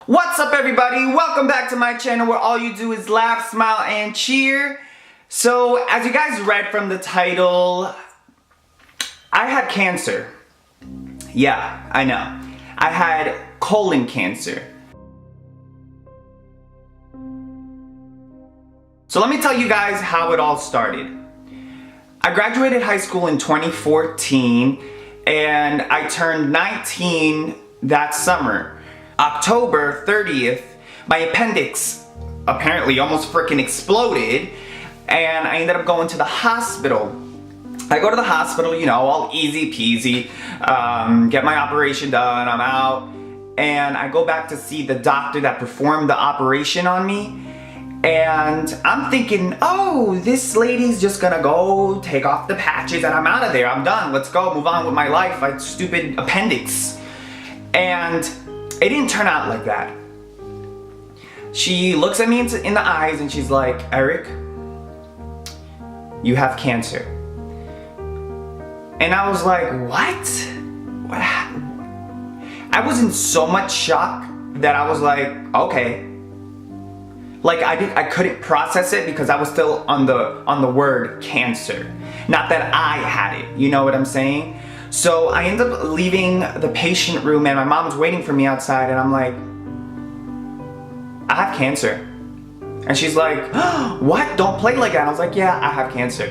What's up, everybody? Welcome back to my channel where all you do is laugh, smile, and cheer. So, as you guys read from the title, I had cancer. Yeah, I know. I had colon cancer. So let me tell you guys how it all started. I graduated high school in 2014 and I turned 19 that summer. October 30th, my appendix apparently almost freaking exploded and I ended up going to the hospital. I go to the hospital, you know, all easy peasy, get my operation done, I'm out, and I go back to see the doctor that performed the operation on me. And I'm thinking, oh, this lady's just gonna go take off the patches and I'm out of there. I'm done. Let's go, move on with my life. My stupid appendix. And it didn't turn out like that. She looks at me in the eyes and she's like, Eric, you have cancer. And I was like, what? What happened? I was in so much shock that I was like, okay. Like I couldn't process it because I was still on the word cancer. Not that I had it, you know what I'm saying? So I ended up leaving the patient room and my mom's waiting for me outside and I'm like, I have cancer. And she's like, oh, what? Don't play like that. And I was like, yeah, I have cancer.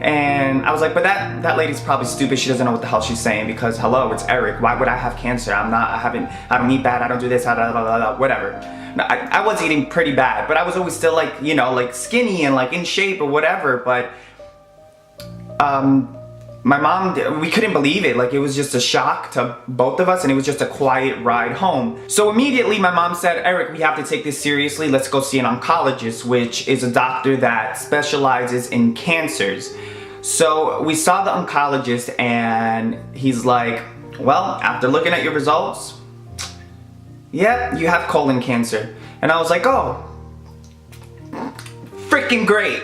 And I was like, but that lady's probably stupid. She doesn't know what the hell she's saying because hello, it's Eric. Why would I have cancer? I don't eat bad. I don't do this, whatever. I was eating pretty bad, but I was always still like, you know, like skinny and like in shape or whatever. But my mom, we couldn't believe it. Like it was just a shock to both of us and it was just a quiet ride home. So immediately my mom said, Eric, we have to take this seriously. Let's go see an oncologist, which is a doctor that specializes in cancers. So we saw the oncologist and he's like, well, after looking at your results, yeah, you have colon cancer. And I was like, oh, freaking great,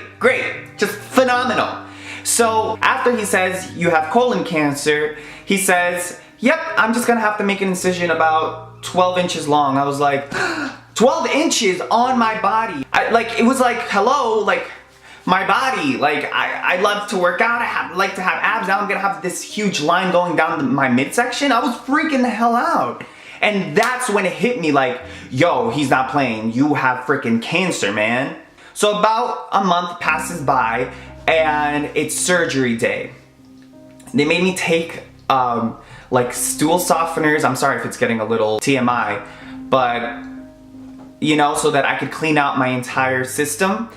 just phenomenal. So after he says you have colon cancer, he says, yep, I'm just gonna have to make an incision about 12 inches long. I was like, 12 inches on my body. It was like, hello, like my body, like I love to work out, like to have abs, now I'm gonna have this huge line going down my midsection. I was freaking the hell out. And that's when it hit me like, yo, he's not playing. You have freaking cancer, man. So about a month passes by and it's surgery day. They made me take like stool softeners. I'm sorry if it's getting a little TMI, but you know, so that I could clean out my entire system.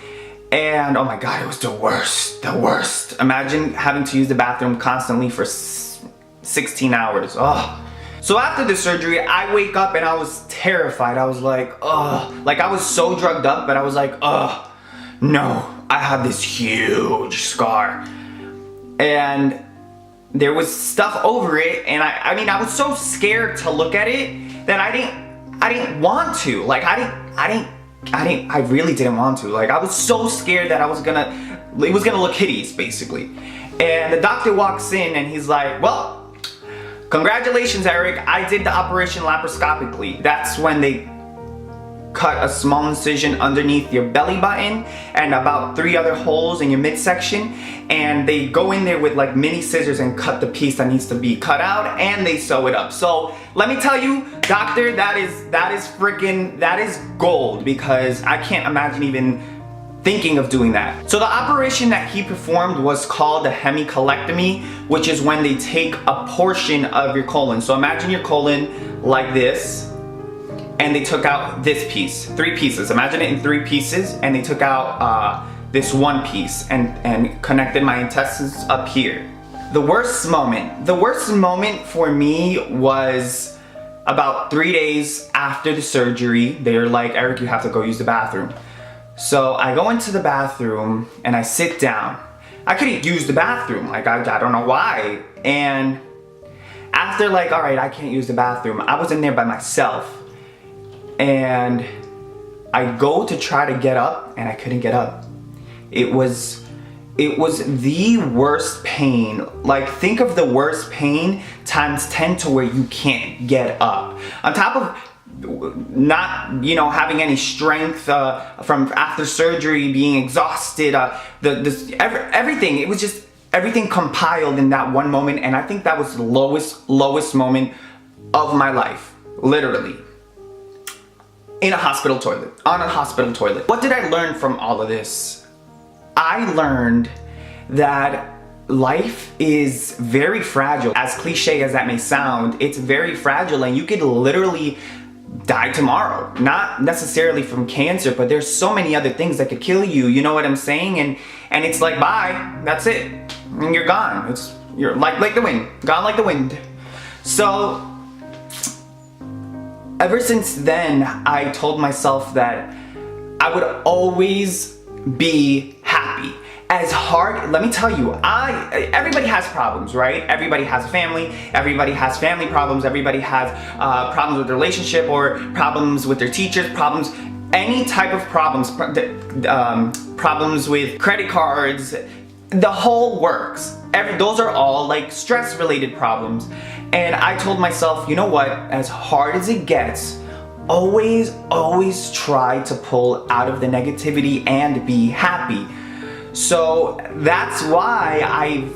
And oh my God, it was the worst. Imagine having to use the bathroom constantly for 16 hours. Oh. So after the surgery, I wake up and I was terrified. I was like, ugh. Like I was so drugged up, but I was like, ugh, no, I have this huge scar. And there was stuff over it. And I mean, I was so scared to look at it that I didn't want to. Like I really didn't want to. Like I was so scared that it was gonna look hideous basically. And the doctor walks in and he's like, well, congratulations, Eric. I did the operation laparoscopically. That's when they cut a small incision underneath your belly button and about 3 other holes in your midsection. And they go in there with like mini scissors and cut the piece that needs to be cut out and they sew it up. So let me tell you, doctor, that is gold because I can't imagine even thinking of doing that. So the operation that he performed was called a hemicolectomy, which is when they take a portion of your colon. So imagine your colon like this, and they took out this piece, 3 pieces. Imagine it in 3 pieces, and they took out this one piece and connected my intestines up here. The worst moment for me was about 3 days after the surgery. They're like, Eric, you have to go use the bathroom. So I go into the bathroom and I sit down. I couldn't use the bathroom, like I don't know why. And after like, all right, I can't use the bathroom, I was in there by myself. And I go to try to get up and I couldn't get up. It was the worst pain. Like think of the worst pain times 10 to where you can't get up. On top of not, you know, having any strength from after surgery, being exhausted, everything. It was just everything compiled in that one moment, and I think that was the lowest moment of my life, literally. In a hospital toilet, on a hospital toilet. What did I learn from all of this? I learned that life is very fragile. As cliche as that may sound, it's very fragile, and you could literally die tomorrow. Not necessarily from cancer, but there's so many other things that could kill you, you know what I'm saying? And it's like, bye, that's it. And you're gone. You're like the wind, gone like the wind. So ever since then, I told myself that I would always be happy. As hard, let me tell you, everybody has problems, right? Everybody has a family, everybody has family problems, everybody has problems with their relationship or problems with their teachers, problems, any type of problems, problems with credit cards, the whole works. Those are all like stress-related problems. And I told myself, you know what, as hard as it gets, always try to pull out of the negativity and be happy. So that's why I've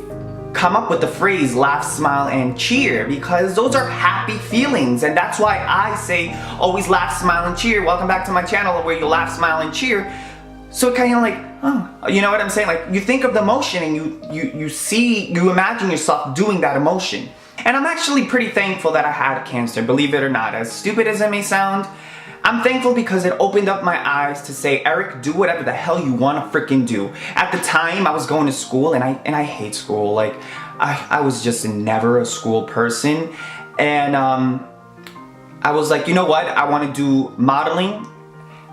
come up with the phrase laugh, smile, and cheer, because those are happy feelings, and that's why I say always laugh, smile, and cheer. Welcome back to my channel where you laugh, smile, and cheer. So kind of like, oh, you know what I'm saying? Like, you think of the emotion and you imagine yourself doing that emotion. And I'm actually pretty thankful that I had cancer, believe it or not. As stupid as it may sound, I'm thankful because it opened up my eyes to say, Eric, do whatever the hell you want to freaking do. At the time, I was going to school, and I hate school. Like, I was just never a school person. And I was like, you know what? I want to do modeling.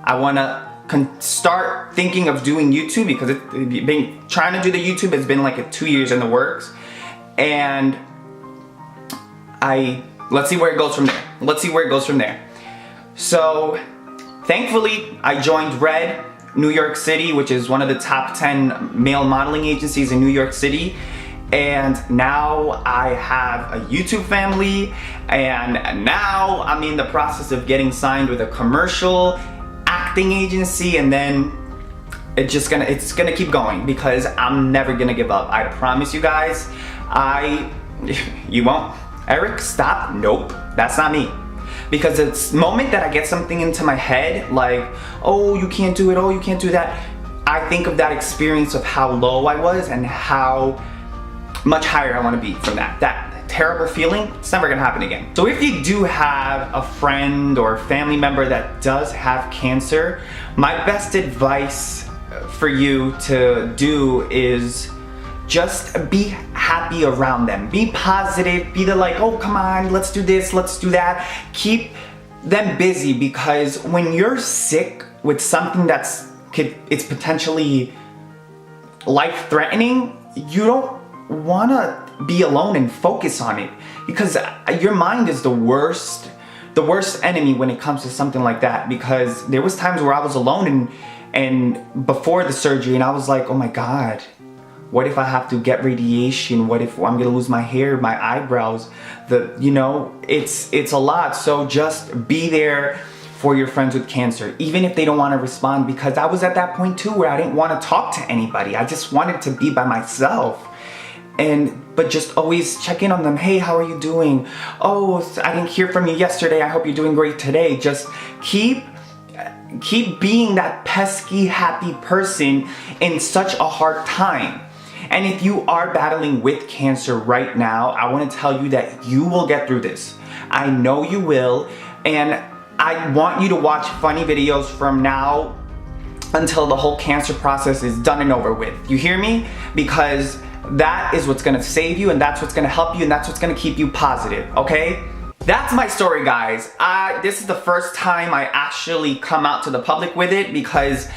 I want to start thinking of doing YouTube, because trying to do the YouTube has been like 2 years in the works. And let's see where it goes from there. Let's see where it goes from there. So, thankfully, I joined Red, New York City, which is one of the top 10 male modeling agencies in New York City. And now I have a YouTube family, and now I'm in the process of getting signed with a commercial acting agency, and then it's gonna keep going, because I'm never gonna give up. I promise you guys. You won't. Eric, stop. Nope, that's not me. Because it's the moment that I get something into my head, like, oh, you can't do it, oh, you can't do that, I think of that experience of how low I was and how much higher I want to be from that. That terrible feeling, it's never gonna happen again. So if you do have a friend or family member that does have cancer, my best advice for you to do is just be happy around them. Be positive, be the like, oh, come on, let's do this, let's do that. Keep them busy, because when you're sick with something it's potentially life-threatening, you don't wanna be alone and focus on it, because your mind is the worst enemy when it comes to something like that. Because there was times where I was alone and before the surgery, and I was like, oh my God, what if I have to get radiation? What if I'm gonna lose my hair, my eyebrows? It's a lot. So just be there for your friends with cancer, even if they don't want to respond, because I was at that point too where I didn't want to talk to anybody. I just wanted to be by myself. But just always check in on them. Hey, how are you doing? Oh, I didn't hear from you yesterday. I hope you're doing great today. Just keep being that pesky happy person in such a hard time. And if you are battling with cancer right now, I want to tell you that you will get through this. I know you will. And I want you to watch funny videos from now until the whole cancer process is done and over with. You hear me? Because that is what's gonna save you, and that's what's gonna help you, and that's what's gonna keep you positive, okay? That's my story, guys. This is the first time I actually come out to the public with it, because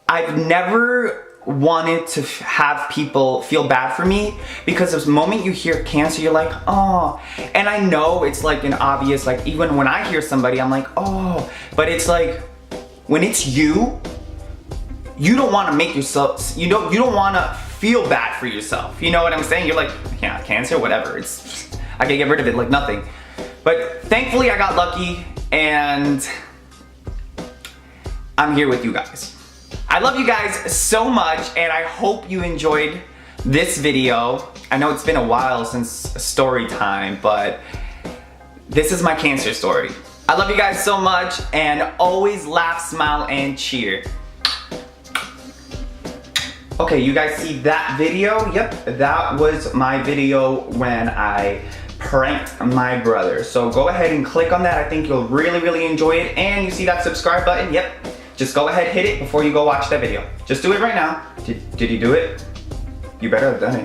I've never wanted to have people feel bad for me, because the moment you hear cancer, you're like, oh. And I know it's like an obvious, like, even when I hear somebody, I'm like, oh. But it's like, when it's you don't want to make yourself, you don't want to feel bad for yourself. You know what I'm saying? You're like, yeah, cancer, whatever. I can get rid of it like nothing. But thankfully I got lucky. and I'm here with you guys. I love you guys so much, and I hope you enjoyed this video. I know it's been a while since story time, but this is my cancer story. I love you guys so much, and always laugh, smile, and cheer. Okay, you guys see that video? Yep, that was my video when I pranked my brother. So go ahead and click on that. I think you'll really enjoy it. And you see that subscribe button? Yep. Just go ahead, hit it before you go watch that video. Just do it right now. Did you do it? You better have done it.